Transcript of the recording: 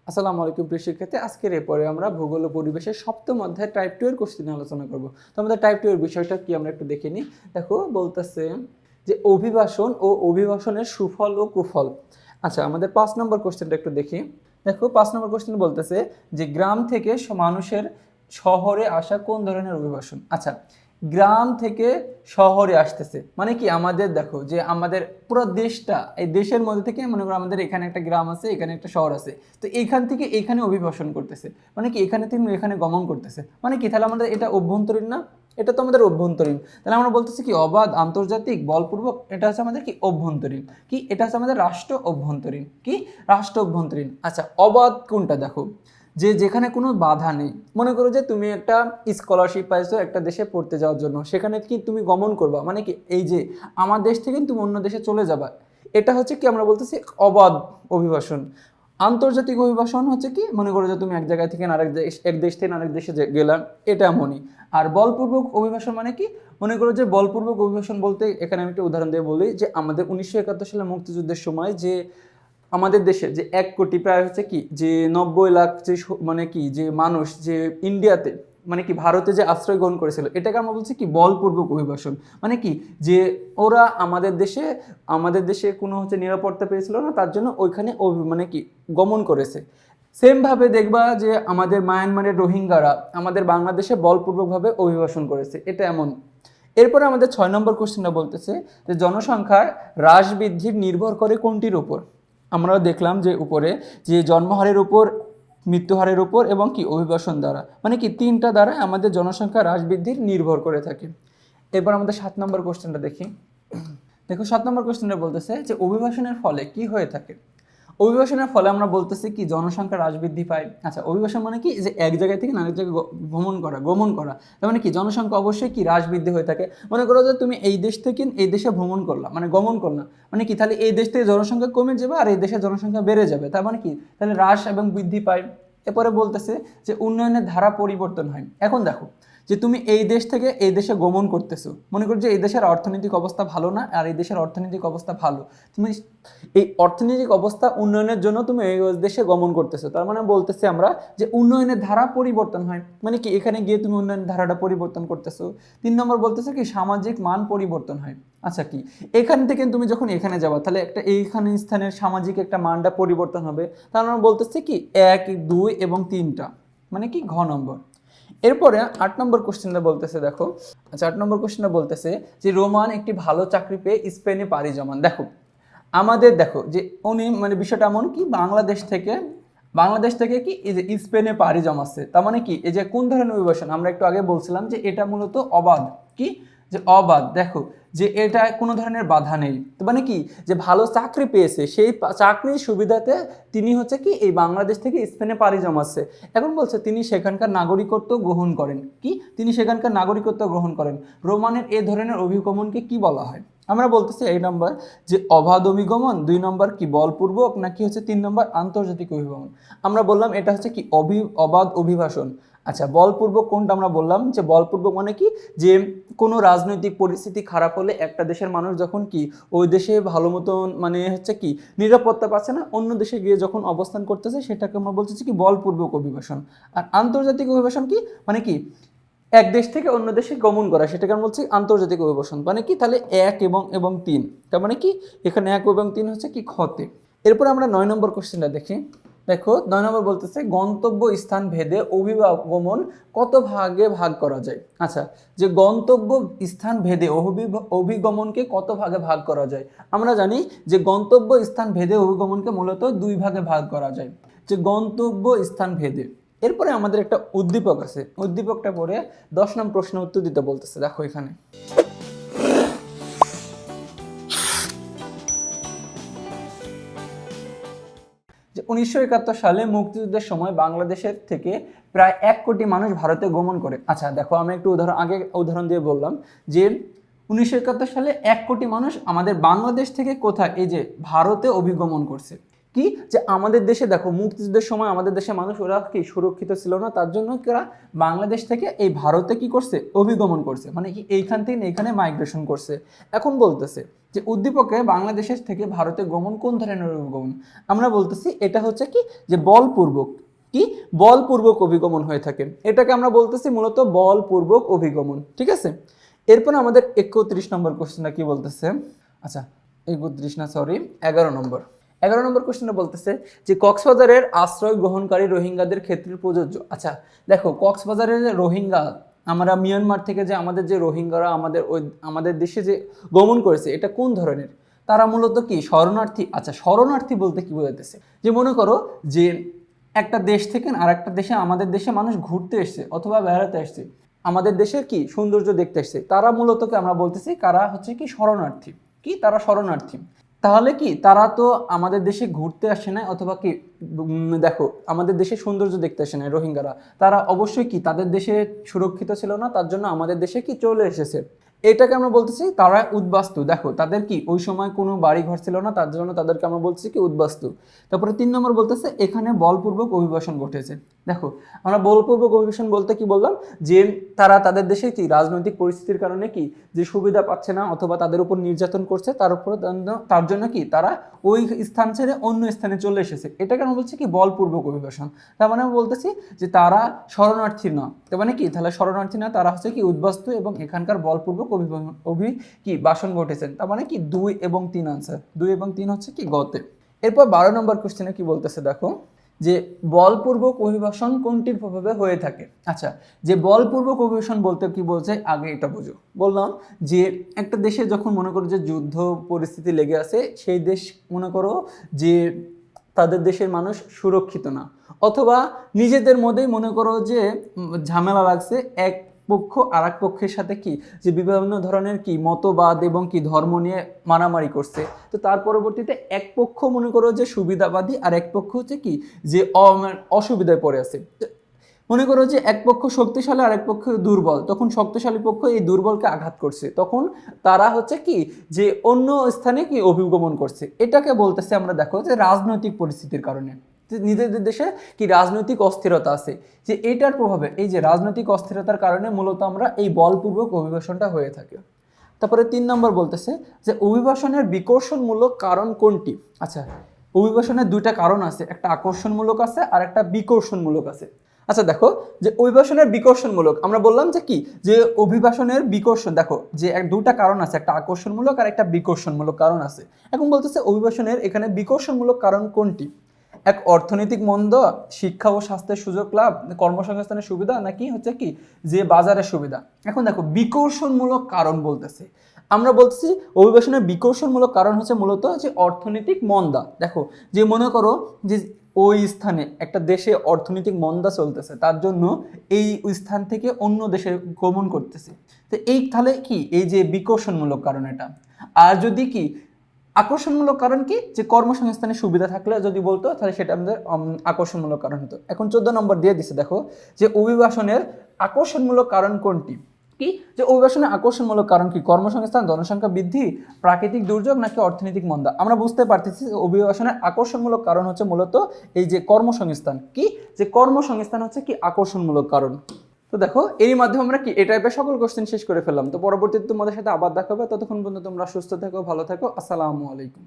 আসসালামু আলাইকুম প্রিয় শিক্ষার্থী, আজকের এরপরে আমরা ভূগোল ও পরিবেশের সপ্তম অধ্যায় টাইপ 2 এর কোশ্চেন আলোচনা করব। তো আমাদের টাইপ 2 এর বিষয়টা কি আমরা একটু দেখে নিই। দেখো বলতেছে যে অভিবাসন ও অভিবাসনের সুফল ও কুফল। আচ্ছা, আমাদের 5 নম্বর কোশ্চেনটা একটু দেখি। দেখো 5 নম্বর কোশ্চেন বলতেছে যে গ্রাম থেকে মানুষের শহরে আসা কোন ধরনের অভিবাসন। আচ্ছা, গ্রাম থেকে শহরে আসতেছে মানে কি, আমাদের দেখো যে আমাদের পুরো দেশটা, এই দেশের মধ্যে থেকে মনে করো আমাদের এখানে একটা গ্রাম আছে, এখানে একটা শহর আছে, তো এইখান থেকে এইখানে অভিবাসন করতেছে মানে কি এখানে থেকে এখানে গমন করতেছে মানে কি, তাহলে আমাদের এটা অভ্যন্তরীণ না? এটা তো আমাদের অভ্যন্তরীণ। তাহলে আমরা বলতেছি কি অবাধ আন্তর্জাতিক বলপূর্বক, এটা হচ্ছে আমাদের কি অভ্যন্তরীণ। কি এটা হচ্ছে আমাদের রাষ্ট্র অভ্যন্তরীণ। কি রাষ্ট্র অভ্যন্তরীণ। আচ্ছা, অবাধ কোনটা? দেখো যে যেখানে কোনো বাধা নেই। মনে করো যে তুমি একটা স্কলারশিপ পাইছো একটা দেশে পড়তে যাওয়ার জন্য, সেখানে কি তুমি গমন করবা মানে কি এই যে আমার দেশ থেকে তুমি অন্য দেশে চলে যাবা, এটা হচ্ছে কি আমরা বলতেছি অবাধ অভিবাসন। আন্তর্জাতিক অভিবাসন হচ্ছে কি, মনে করো যে তুমি এক জায়গা থেকে এক দেশ থেকে আরেক দেশে গেলা, এটা এমনই। আর বলপূর্বক অভিবাসন মানে কি, মনে করো যে বলপূর্বক অভিবাসন বলতে এখানে আমি একটা উদাহরণ দিয়ে বলি যে আমাদের 1971 সালে মুক্তিযুদ্ধের সময় যে আমাদের দেশে যে 1 কোটি প্রায় হচ্ছে কি যে 90 লাখ যে মানে কি যে মানুষ যে ইন্ডিয়াতে মানে কি ভারতে যে আশ্রয় গ্রহণ করেছিল, এটাকে আমরা বলছি কি বলপূর্বক অভিবাসন। মানে কি যে ওরা আমাদের দেশে কোনো হচ্ছে নিরাপত্তা পেয়েছিল না, তার জন্য ওইখানে মানে কি গমন করেছে। সেমভাবে দেখবা যে আমাদের মায়ানমারের রোহিঙ্গারা আমাদের বাংলাদেশে বলপূর্বকভাবে অভিবাসন করেছে, এটা এমন। এরপরে আমাদের 6 নম্বর কোশ্চেনটা বলতেছে যে জনসংখ্যার হ্রাস বৃদ্ধির নির্ভর করে কোনটির উপর। আমরা দেখলাম যে উপরে যে জন্মহারের উপর, মৃত্যুহারের উপর এবং কি অভিবাসন দ্বারা, মানে কি তিনটা দ্বারা আমাদের জনসংখ্যা হ্রাস বৃদ্ধির নির্ভর করে থাকে। এরপর আমাদের 7 নম্বর কোশ্চেনটা দেখি। দেখো 7 নম্বর কোশ্চেনটা বলতেছে যে অভিবাসনের ফলে কি হয়ে থাকে। অভিবাসনের ফলে আমরা বলতেছি কি জনসংখ্যা হ্রাস বৃদ্ধি পায়। আচ্ছা, অভিবাসন মানে কি যে এক জায়গা থেকে আরেক জায়গায় গমন করা, তার মানে কি জনসংখ্যা অবশ্যই কি হ্রাস বৃদ্ধি হয়ে থাকে। মনে করো যে তুমি এই দেশ থেকে এই দেশে ভ্রমণ করলা মানে গমন করলা, মানে কি তাহলে এই দেশ থেকে জনসংখ্যা কমে যাবে আর এই দেশের জনসংখ্যা বেড়ে যাবে, তার মানে কি তাহলে হ্রাস এবং বৃদ্ধি পায়। এরপরে বলতেছে যে উন্নয়নের ধারা পরিবর্তন হয়। এখন দেখো যে তুমি এই দেশ থেকে এই দেশে গমন করতেছো, মনে করো যে এই দেশের অর্থনৈতিক অবস্থা ভালো না আর এই দেশের অর্থনৈতিক অবস্থা ভালো, তুমি এই অর্থনৈতিক অবস্থা উন্নয়নের জন্য তুমি এই দেশে গমন করতেছো, তার মানে বলতেছি আমরা যে উন্নয়নের ধারা পরিবর্তন হয়, মানে কি এখানে গিয়ে তুমি উন্নয়নের ধারাটা পরিবর্তন করতেছো। 3 নম্বর বলতেছে কি সামাজিক মান পরিবর্তন হয়। আচ্ছা, কি এখান থেকে তুমি যখন এখানে যাবা তাহলে একটা এইখানে স্থানের সামাজিক একটা মানটা পরিবর্তন হবে, তার মানে বলতেছে কি 1, 2 এবং 3টা, মানে কি ঘ নম্বর। এরপরে 8 নম্বর কোশ্চেনটা বলতেছে, দেখো আচ্ছা 8 নম্বর কোশ্চেনটা বলতেছে যে রোমান একটি ভালো চাকরি পেয়ে স্পেনে পাড়ি জমান। দেখো আমাদের দেখো যে উনি মানে বিষয়টা এমন কি বাংলাদেশ থেকে কি এই যে স্পেনে পাড়ি জমাচ্ছে, তার মানে কি এই যে কোন ধরনের অভিবাসন, আমরা একটু আগে বলছিলাম যে এটা মূলত অবাধ। কি যে অবাধ, দেখো যে এটা কোনো ধরনের বাধা নেই, তো মানে কি যে ভালো চাকরি পেয়েছে, সেই চাকরির সুবিধাতে তিনি হচ্ছে কি এই বাংলাদেশ থেকে স্পেনে পাড়ি জমাচ্ছে। এখন বলছে তিনি সেখানকার নাগরিকত্ব গ্রহণ করেন। কি তিনি সেখানকার নাগরিকত্ব গ্রহণ করেন। রোমানের এ ধরনের অভিগমনকে কি বলা হয়? আমরা বলতেছি এই নম্বর যে অবাধ অভিগমন, 2 নম্বর কি বলপূর্বক, নাকি হচ্ছে 3 নম্বর আন্তর্জাতিক অভিগমন। আমরা বললাম এটা হচ্ছে কি অবাধ অভিবাসন। আচ্ছা, বলপূর্বক কোনটা? আমরা বললাম যে বলপূর্বক মানে কি যে কোনো রাজনৈতিক পরিস্থিতি খারাপ হলে একটা দেশের মানুষ যখন কি ওই দেশে ভালো মতন মানে হচ্ছে কি নিরাপত্তা পাচ্ছে না, অন্য দেশে গিয়ে যখন অবস্থান করতেছে সেটাকে আমরা বলতেছি কি বলপূর্বক অভিবাসন। আর আন্তর্জাতিক অভিবাসন কি মানে কি এক দেশ থেকে অন্য দেশে গমন করা, সেটাকে আমরা বলছি আন্তর্জাতিক অভিবাসন। মানে কি তাহলে 1 এবং 3, তার মানে কি এখানে 1 এবং 3 হচ্ছে কি খতে। এরপর আমরা 9 নম্বর কোশ্চেনটা দেখি। দেখো 9 নম্বর বলতেছে গন্তব্য স্থান ভেদে অভিগমন কত ভাগে ভাগ করা যায়। আচ্ছা, যে গন্তব্য স্থান ভেদে অভিগমনকে কত ভাগে ভাগ করা যায়। আমরা জানি যে গন্তব্য স্থান ভেদে অভিগমনকে মূলত 2 ভাগে ভাগ করা যায়, যে গন্তব্য স্থান ভেদে। এরপরে আমাদের একটা উদ্দীপক আছে, উদ্দীপকটা পড়ে 10 নম্বর প্রশ্নের উত্তর দিতে বলতেছে। দেখো এখানে যে 1971 সালে মুক্তিযুদ্ধের সময় বাংলাদেশের থেকে প্রায় 1 কোটি মানুষ ভারতে গমন করে। আচ্ছা দেখো আমি একটু উদাহরণ দিয়ে বললাম যে 1971 সালে 1 কোটি মানুষ আমাদের বাংলাদেশ থেকে কোথায়, এই যে ভারতে অভিগমন করছে। কি যে আমাদের দেশে দেখো মুক্তিযুদ্ধের সময় আমাদের দেশে মানুষ ওরা কি সুরক্ষিত ছিল না, তার জন্য ওরা বাংলাদেশ থেকে এই ভারতে কি করছে অভিগমন করছে, মানে কি এইখান থেকে এইখানে মাইগ্রেশন করছে। এখন বলতেছে যে উদ্দীপকে বাংলাদেশের থেকে ভারতে গমন কোন ধরনের অভিগমন? আমরা বলতেছি এটা হচ্ছে কি যে বলপূর্বক, কি বলপূর্বক অভিগমন হয়ে থাকে, এটাকে আমরা বলতেছি মূলত বলপূর্বক অভিগমন। ঠিক আছে, এরপর আমাদের 31 নম্বর কোশ্চেনটা কি বলতেছে, আচ্ছা 31 না সরি 11 নম্বর কোশ্চেনটা বলতেছে যে কক্সবাজারের আশ্রয় গ্রহণকারী রোহিঙ্গাদের ক্ষেত্রে প্রযোজ্য। আচ্ছা দেখো, কক্সবাজারের যে রোহিঙ্গা, আমরা মিয়ানমার থেকে যে আমাদের যে রোহিঙ্গারা আমাদের দেশে যে গমন করেছে, এটা কোন ধরনের? তারা মূলত কি শরণার্থী। আচ্ছা শরণার্থী বলতে কি বোঝাতেছে, যে মনে করো যে একটা দেশ থেকে আর একটা দেশে, আমাদের দেশে মানুষ ঘুরতে এসছে অথবা বেড়াতে আসছে, আমাদের দেশের কি সৌন্দর্য দেখতে এসছে, তারা মূলত কি আমরা বলতেছি কারা হচ্ছে কি শরণার্থী, কি তারা শরণার্থী। তাহলে কি তারা তো আমাদের দেশে ঘুরতে আসে না, অথবা কি দেখো আমাদের দেশে সৌন্দর্য দেখতে আসে না রোহিঙ্গারা, তারা অবশ্যই কি তাদের দেশে সুরক্ষিত ছিল না, তার জন্য আমাদের দেশে কি চলে এসেছে, এটাকে আমরা বলতেছি তারা উদ্বাস্তু। দেখো তাদের কি ওই সময় কোনো বাড়ি ঘর ছিল না, তার জন্য তাদেরকে আমরা বলতেছি কি উদ্বাস্তু। তারপরে 3 নম্বর বলতেছে এখানে বলপূর্বক অভিবাসন ঘটেছে। দেখো আমরা বলপূর্বক অভিবাসন বলতে কি বললাম, যে তারা তাদের দেশে কি রাজনৈতিক পরিস্থিতির কারণে কি যে সুবিধা পাচ্ছে না অথবা তাদের উপর নির্যাতন করছে, তার জন্য কি তারা ওই স্থান ছেড়ে অন্য স্থানে চলে এসেছে, এটাকে আমরা বলছি কি বলপূর্বক অভিবাসন। তার মানে আমি বলতেছি যে তারা শরণার্থী না, তার মানে কি তাহলে শরণার্থী না, তারা হচ্ছে কি উদ্বাস্তু এবং এখানকার বলপূর্বক বাসন ঘটেছেন। তার মানে কি 2 এবং 3 আনসার, 2 এবং 3 হচ্ছে কি গতে। এরপর 12 নম্বর কোশ্চেনে কি বলতেছে দেখো, যে বলপূর্বক অভিবাসন কোনটির প্রভাবে হয়ে থাকে। আচ্ছা যে বলপূর্বক অভিবাসন বলতে কি বলছে আগে এটা বুঝো। বললাম যে একটা দেশে যখন মনে করো যে যুদ্ধ পরিস্থিতি লেগে আছে, সেই দেশ মনে করো যে তাদের দেশের মানুষ সুরক্ষিত না, অথবা নিজেদের মধ্যেই মনে করো যে ঝামেলা লাগছে, এক পক্ষ আর এক পক্ষের সাথে কি যে বিভিন্ন ধরনের কি মতবাদ এবং কি ধর্ম নিয়ে মারামারি করছে, তো তার পরবর্তীতে এক পক্ষ মনে করো যে সুবিধাবাদী আর এক পক্ষ হচ্ছে কি যে অসুবিধায় পড়ে আছে। মনে করো যে এক পক্ষ শক্তিশালী আর এক পক্ষ দুর্বল, তখন শক্তিশালী পক্ষ এই দুর্বলকে আঘাত করছে, তখন তারা হচ্ছে কি যে অন্য স্থানে কি অভিগমন করছে, এটাকে বলতেছে আমরা দেখো যে রাজনৈতিক পরিস্থিতির কারণে নিজেদের দেশে কি রাজনৈতিক অস্থিরতা আছে, যে এটার প্রভাবে এই যে রাজনৈতিক অস্থিরতার কারণে মূলত আমরা এই বলপূর্বক অভিবাসনটা হয়ে থাকে। তারপরে 3 নম্বর বলতেছে যে অভিবাসনের বিকর্ষণমূলক কারণ কোনটি। আচ্ছা অভিবাসনের 2টা কারণ আছে, একটা আকর্ষণমূলক আছে আর একটা বিকর্ষণমূলক আছে। আচ্ছা দেখো যে অভিবাসনের বিকর্ষণমূলক আমরা বললাম যে কি যে অভিবাসনের বিকর্ষণ, দেখো যে 2টা কারণ আছে, একটা আকর্ষণমূলক আর একটা বিকর্ষণমূলক কারণ আছে। এখন বলতেছে অভিবাসনের এখানে বিকর্ষণমূলক কারণ কোনটি, এক অর্থনৈতিক মন্দা, শিক্ষা ও স্বাস্থ্যের সুযোগ লাভ, কর্মসংস্থানের সুবিধা, নাকি হচ্ছে কি যে বাজারের সুবিধা। এখন দেখো বিকর্ষণমূলক কারণ বলতেছে, আমরা বলতেছি অভিবাসনের বিকর্ষণমূলক কারণ হচ্ছে মূলত যে অর্থনৈতিক মন্দা। দেখো যে মনে করো যে ওই স্থানে একটা দেশে অর্থনৈতিক মন্দা চলতেছে, তার জন্য এই স্থান থেকে অন্য দেশে গমন করতেছে, তো এই তাহলে কি এই যে বিকর্ষণমূলক কারণ এটা। আর যদি কি আকর্ষণমূলক কারণ কি যে কর্মসংস্থানের সুবিধা থাকলে যদি বলতো তাহলে সেটা আমাদের আকর্ষণমূলক কারণ হতো। এখন 14 নম্বর দিয়ে দিছে দেখো যে অভিবাসনের আকর্ষণমূলক কারণ কোনটি, কি যে অভিবাসনের আকর্ষণমূলক কারণ কি কর্মসংস্থান, জনসংখ্যা বৃদ্ধি, প্রাকৃতিক দুর্যোগ, নাকি অর্থনৈতিক মন্দা। আমরা বুঝতে পারতেছি অভিবাসনের আকর্ষণমূলক কারণ হচ্ছে মূলত এই যে কর্মসংস্থান, কি যে কর্মসংস্থান হচ্ছে কি আকর্ষণমূলক কারণ। তো দেখো এরই মাধ্যমে আমরা কি এই টাইপের সকল কোশ্চেন শেষ করে ফেললাম। তো পরবর্তীতে তোমাদের সাথে আবার দেখা হবে, ততক্ষণ পর্যন্ত তোমরা সুস্থ থেকো, ভালো থেকো, আসসালামু আলাইকুম।